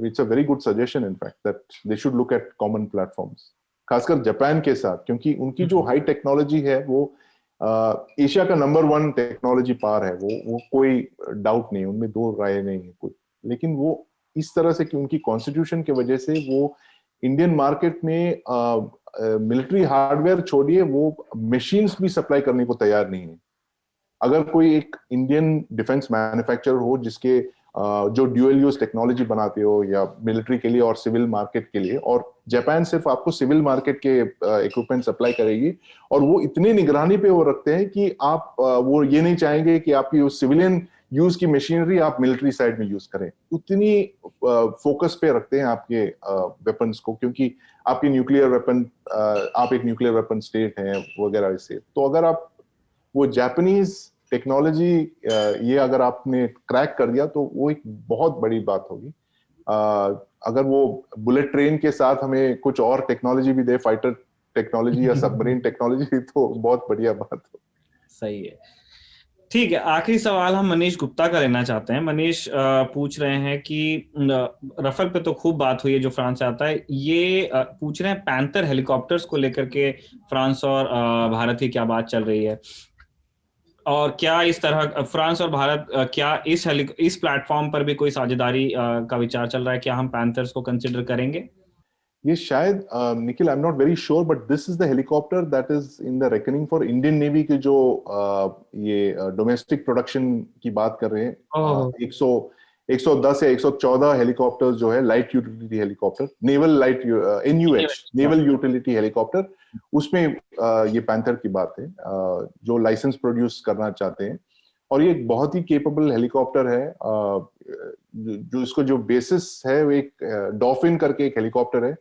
it's a very good suggestion in fact that they should look at common platforms, खासकर जापान के साथ, क्योंकि उनकी जो हाई टेक्नोलॉजी है वो एशिया का नंबर 1 टेक्नोलॉजी पार है। वो कोई डाउट नहीं, उनमें दो राय नहीं है कोई। लेकिन वो इस तरह से कि उनकी कॉन्स्टिट्यूशन की वजह से वो इंडियन मार्केट में मिलिट्री हार्डवेयर छोड़िए, वो मशीन्स भी सप्लाई करने को तैयार नहीं है। अगर कोई एक इंडियन डिफेंस मैन्युफैक्चरर हो जिसके जो ड्यूअल यूज टेक्नोलॉजी बनाते हो या मिलिट्री के लिए और सिविल मार्केट के लिए, और जापान सिर्फ आपको सिविल मार्केट के इक्विपमेंट सप्लाई करेगी, और वो इतनी निगरानी पे वो रखते हैं कि आप वो ये नहीं चाहेंगे कि आपकी सिविलियन यूज की मशीनरी आप मिलिट्री साइड में यूज करें। उतनी फोकस पे रखते हैं आपके वेपन्स को, क्योंकि आपकी न्यूक्लियर वेपन, आप एक न्यूक्लियर वेपन स्टेट हैं वगैरह। इससे तो अगर आप वो जापानीज टेक्नोलॉजी ये अगर आपने क्रैक कर दिया तो वो एक बहुत बड़ी बात होगी। अगर वो बुलेट ट्रेन के साथ हमें कुछ और टेक्नोलॉजी भी दे, फाइटर टेक्नोलॉजी या सबमरीन टेक्नोलॉजी, तो बहुत बढ़िया बात हो। सही है। ठीक है, आखिरी सवाल हम मनीष गुप्ता का लेना चाहते हैं। मनीष पूछ रहे हैं कि रफेल पे तो खूब बात हुई है जो फ्रांस से आता है, ये पूछ रहे हैं पैंथर हेलीकॉप्टर्स को लेकर के फ्रांस और भारत की क्या बात चल रही है, और क्या इस तरह फ्रांस और भारत क्या इस प्लेटफॉर्म पर भी कोई साझेदारी का विचार चल रहा है? क्या हम पैंथर्स को कंसिडर करेंगे? ये शायद Nikhil, I am not very sure, but this is the helicopter that is in the reckoning for Indian navy के जो ये डोमेस्टिक प्रोडक्शन की बात कर रहे हैं। 110 या 114 हेलीकॉप्टर्स जो है light utility helicopter, naval light NUH naval utility helicopter, उसमें ये पैंथर की बात है जो लाइसेंस प्रोड्यूस करना चाहते हैं। और ये एक बहुत ही केपेबल हेलीकॉप्टर है। जो इसको जो बेसिस है वो एक डॉल्फिन करके एक हेलीकॉप्टर है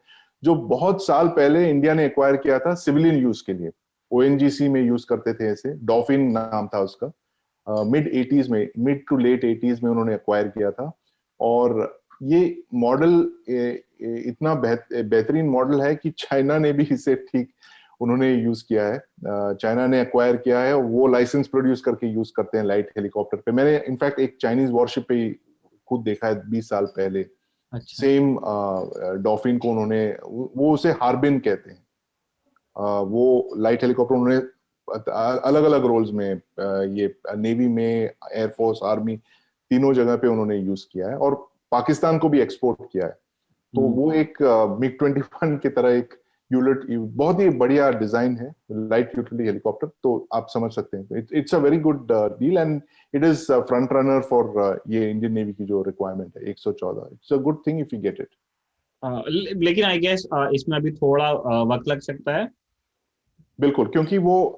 जो बहुत साल पहले इंडिया ने एक्वायर किया था सिविलियन यूज के लिए। ONGC में यूज करते थे ऐसे, डॉल्फिन नाम था उसका। मिड टू लेट 80s में उन्होंने एक्वायर किया था। और ये मॉडल इतना बेहतरीन मॉडल है कि चाइना ने भी इसे ठीक उन्होंने यूज किया है। चाइना ने एक्वायर किया है, वो लाइसेंस प्रोड्यूस करके यूज करते हैं लाइट हेलीकॉप्टर पे। मैंने इनफैक्ट एक चाइनीज वॉरशिप पे खुद देखा है 20 साल पहले। अच्छा। सेम डॉल्फिन को उन्होंने, वो उसे हार्बिन कहते हैं। वो लाइट हेलीकॉप्टर उन्होंने अलग अलग रोल्स में, ये नेवी में, एयरफोर्स, आर्मी, तीनों जगह पे उन्होंने यूज किया है, और पाकिस्तान को भी एक्सपोर्ट किया है। तो वो एक MiG-21 की तरह एक यूनिट, बहुत ही बढ़िया डिजाइन है लाइट यूटिलिटी हेलीकॉप्टर। तो आप समझ सकते हैं it's a very good deal, and it is front runner for ये इंडियन नेवी की जो रिक्वायरमेंट है 114। It's a good thing if you get it. लेकिन आई गेस इसमें अभी थोड़ा वक्त लग सकता है। बिल्कुल, क्योंकि वो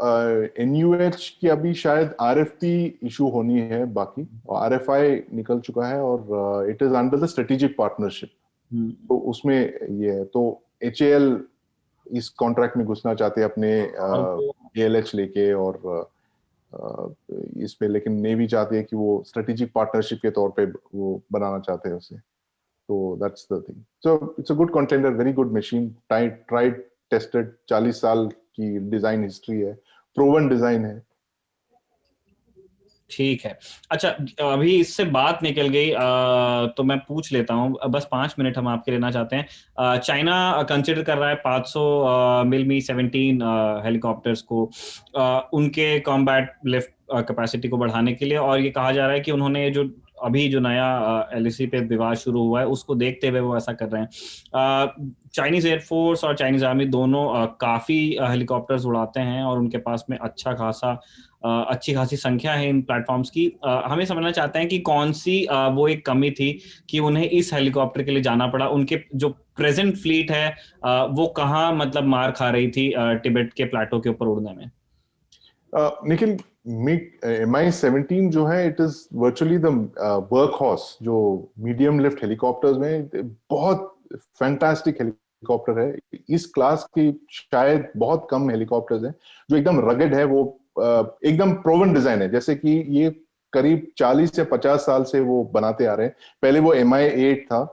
NUH की अभी शायद RFP इशू होनी है बाकी, और RFI निकल चुका है, और it is under the strategic partnership. तो उसमें ये है, तो HAL इस कॉन्ट्रैक्ट में घुसना चाहते हैं अपने ALH लेके और इस पे, लेकिन नेवी चाहती है कि वो स्ट्रेटेजिक पार्टनरशिप के तौर पे वो बनाना चाहते हैं उसे। तो that's the thing. So it's a good contender, very good machine, tried tested, 40 साल की डिजाइन हिस्ट्री है, प्रूवन डिजाइन है। ठीक है। अच्छा, अभी इससे बात निकल गई तो मैं पूछ लेता हूँ, बस 5 मिनट हम आपके लेना चाहते हैं। चाइना कंसिडर कर रहा है 500 मिल 17 हेलीकॉप्टर्स को उनके कॉम्बैट लिफ्ट कैपेसिटी को बढ़ाने के लिए, और ये कहा जा रहा है कि उन्होंने जो अभी जो नया LAC पे विवाद शुरू हुआ है उसको देखते हुए वो ऐसा कर रहे हैं। चाइनीज एयरफोर्स और चाइनीज आर्मी दोनों काफी हेलीकॉप्टर्स उड़ाते हैं और उनके पास में अच्छी खासी संख्या है इन प्लेटफॉर्म्स की। हमें समझना चाहते हैं कि कौन सी वो एक कमी थी कि उन्हें इस हेलीकॉप्टर के लिए जाना पड़ा, उनके जो प्रेजेंट फ्लीट है वो कहाँ मतलब मार खा रही थी तिब्बत के प्लेटो के ऊपर उड़ने में। निखिल, Mi-17 जो है, it is virtually the work horse जो मीडियम लिफ्ट हेलीकॉप्टर्स में, बहुत फैंटास्टिक हेलीकॉप्टर है। इस क्लास की शायद बहुत कम हेलीकॉप्टर्स हैं जो एकदम रगड है, वो एकदम प्रोवन डिजाइन है। जैसे कि ये करीब 40 से 50 साल से वो बनाते आ रहे हैं। पहले वो Mi-8 था,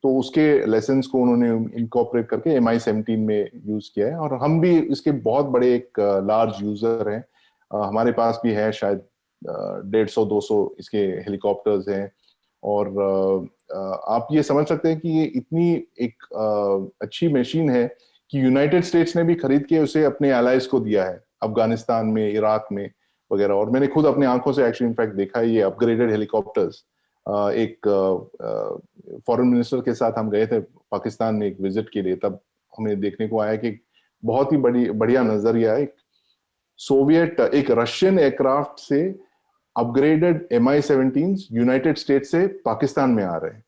तो उसके लेसन्स को उन्होंने इनकॉर्पोरेट करके Mi-17 में यूज किया है, और हम भी इसके बहुत बड़े एक लार्ज यूजर हैं। हमारे पास भी है शायद 150-200 इसके हेलीकॉप्टर्स हैं। और आप ये समझ सकते हैं कि ये इतनी एक अच्छी मशीन है कि यूनाइटेड स्टेट्स ने भी खरीद के उसे अपने एलाइज को दिया है, अफगानिस्तान में, इराक में वगैरह। और मैंने खुद अपने आंखों से एक्चुअली इनफैक्ट देखा है ये अपग्रेडेड हेलीकॉप्टर्स। एक फॉरेन मिनिस्टर के साथ हम गए थे पाकिस्तान में एक विजिट के लिए, तब हमें देखने को आया कि बहुत ही बढ़िया नजरिया है। एक रशियन एयरक्राफ्ट से अपग्रेडेड Mi-17 यूनाइटेड स्टेट्स से पाकिस्तान में आ रहे हैं।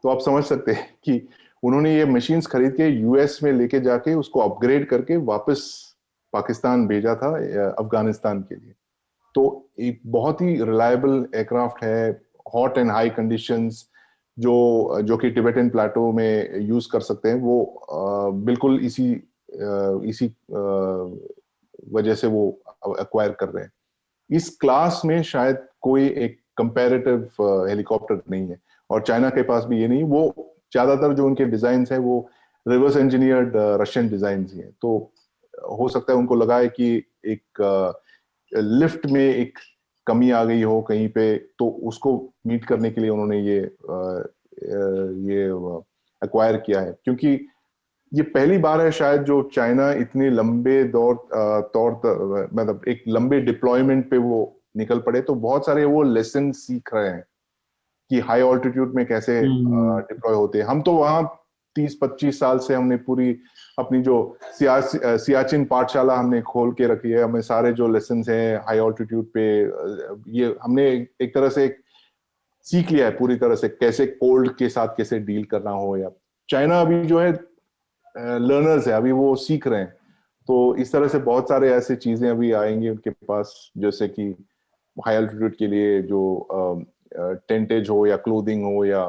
तो आप समझ सकते हैं कि उन्होंने ये मशीन्स खरीद के US में लेके जाके उसको अपग्रेड करके वापस पाकिस्तान भेजा था अफगानिस्तान के लिए। तो एक बहुत ही रिलायबल एयरक्राफ्ट है, हॉट एंड हाई कंडीशंस जो कि टिबेटन प्लेटो में यूज कर सकते हैं, वो बिल्कुल इसी वजह से वो एक्वायर कर रहे हैं। इस क्लास में शायद कोई एक कंपैरेटिव हेलीकॉप्टर नहीं है, और चाइना के पास भी ये नहीं। वो ज्यादातर जो उनके डिजाइन है वो रिवर्स इंजीनियर्ड रशियन डिजाइन ही है। तो हो सकता है उनको लगा है कि एक लिफ्ट में एक कमी आ गई हो कहीं पे, तो उसको मीट करने के लिए उन्होंने ये एक्वायर किया है। क्योंकि ये पहली बार है शायद जो चाइना इतने लंबे मतलब एक लंबे डिप्लॉयमेंट पे वो निकल पड़े। तो बहुत सारे वो लेसन सीख रहे हैं कि हाई ऑल्टीट्यूड में कैसे डिप्लॉय होते हैं। हम तो वहां 30-25 साल से हमने पूरी अपनी जो सियाचिन पाठशाला हमने खोल के रखी है। हमें सारे जो लेसन हैं हाई ऑल्टीट्यूड पे, ये हमने एक तरह से सीख लिया है पूरी तरह से, कैसे कोल्ड के साथ कैसे डील करना हो। या चाइना अभी जो है लर्नर्स है, अभी वो सीख रहे हैं। तो इस तरह से बहुत सारे ऐसे चीजें अभी आएंगी उनके पास, जैसे कि हाई एल्टीट्यूड के लिए जो टेंटेज हो या क्लोथिंग हो या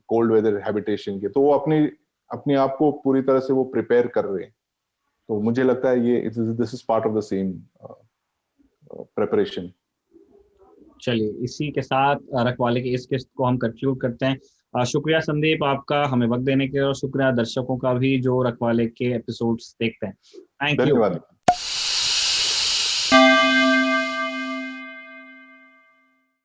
कोल्ड वेदर हैबिटेशन के, तो वो अपने आप को पूरी तरह से वो प्रिपेयर कर रहे हैं। तो मुझे लगता है ये this is part of the same preparation. चलिए, इसी के साथ रखवाले की इस किस्त को हम कंक्लूड करते हैं। शुक्रिया संदीप आपका हमें वक्त देने के लिए, और शुक्रिया दर्शकों का भी जो रखवाले के एपिसोड्स देखते हैं। Thank you. धन्यवाद।